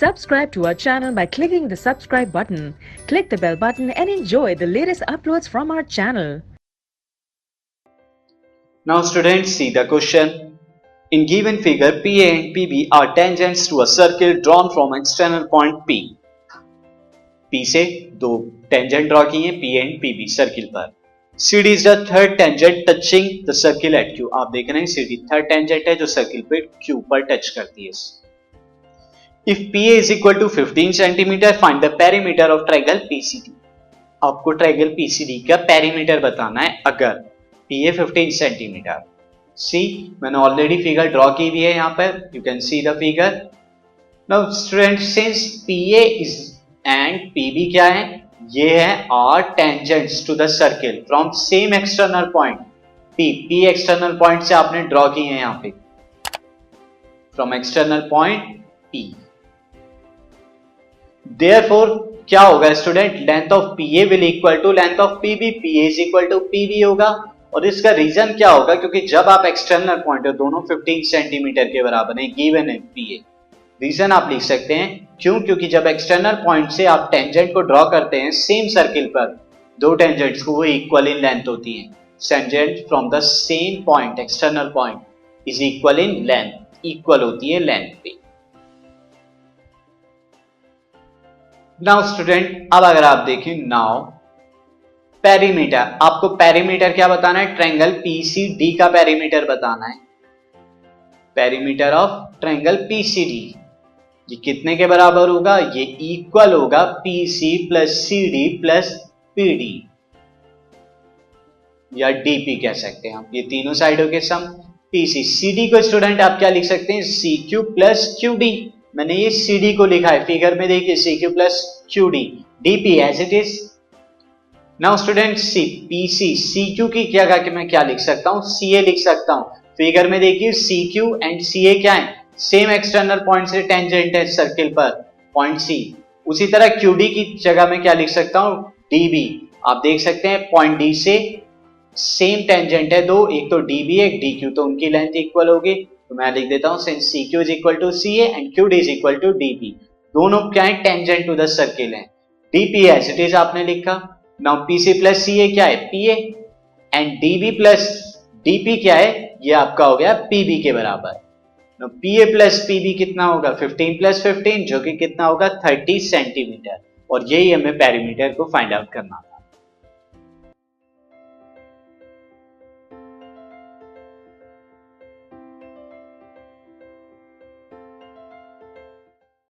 Subscribe to our channel by clicking the subscribe button. Click the bell button and enjoy the latest uploads from our channel. Now students, see the question. In given figure, PA and PB are tangents to a circle drawn from external point P. P से दो tangent draw किए हैं P and PB circle पर. CD is the third tangent touching the circle at Q. आप देख रहे हैं CD third tangent है जो सर्किल पे Q पर टच करती है. If PA is equal to 15 cm, find the perimeter of triangle PCD. आपको ट्रायंगल PCD का पेरीमीटर बताना है अगर PA 15 सेंटीमीटर. सी मैंने ऑलरेडी फिगर ड्रॉ की हुई है यहाँ पर. You can see the figure. Now student, since PA is and PB क्या है, ये है are tangents to the circle from same external point P external point से आपने ड्रॉ की है यहाँ पे, from external point P. Therefore क्या होगा student, length of PA will equal to length of PB. PA is equal to PB होगा. और इसका रीजन क्या होगा, क्योंकि जब आप एक्सटर्नल पॉइंट है दोनों 15 सेंटीमीटर के बराबर है, गिवन है PA. रीजन आप लिख सकते हैं क्यों, क्योंकि जब एक्सटर्नल पॉइंट से आप टेंजेंट को ड्रॉ करते हैं सेम सर्किल पर, दो टेंजेंट्स को वो इक्वल इन लेंथ होती है. Tangent from the same point external point is equal in length, equal होती है लेंथ पे. नाउ स्टूडेंट, अब अगर आप देखें, नाउ पेरीमीटर, आपको पेरीमीटर क्या बताना है, ट्रायंगल PCD का पेरीमीटर बताना है. पेरीमीटर ऑफ ट्रायंगल PCD ये कितने के बराबर होगा, ये इक्वल होगा PC plus CD plus PD या DP कह सकते हैं आप, ये तीनों साइडों के सम. PC CD को स्टूडेंट आप क्या लिख सकते हैं, CQ प्लस QD. मैंने ये CD को लिखा है फिगर में, देखिए CQ plus QD. DP as it is. Now student, see PC CQ की जगह कि मैं क्या लिख सकता हूं, CA लिख सकता हूं. फिगर में देखिए CQ एंड CA क्या है, सेम एक्सटर्नल पॉइंट से टेंजेंट है सर्किल पर पॉइंट C. उसी तरह QD की जगह में क्या लिख सकता हूं, DB. आप देख सकते हैं पॉइंट D से सेम टेंजेंट है दो, एक तो DB एक DQ, तो उनकी लेंथ इक्वल होगी. तो मैं लिख देता हूं since CQ is equal to CA and QD is equal to DB. दोनों क्या है, टेंजेंट टू द सर्किल है. DP एज इट इज आपने लिखा. नाउ PC प्लस CA क्या है, PA and DB plus DP क्या है, ये आपका हो गया PB के बराबर. नाउ PA प्लस PB कितना होगा, 15 प्लस 15 जो कि कितना होगा 30 सेंटीमीटर. और यही हमें पेरीमीटर को फाइंड आउट करना.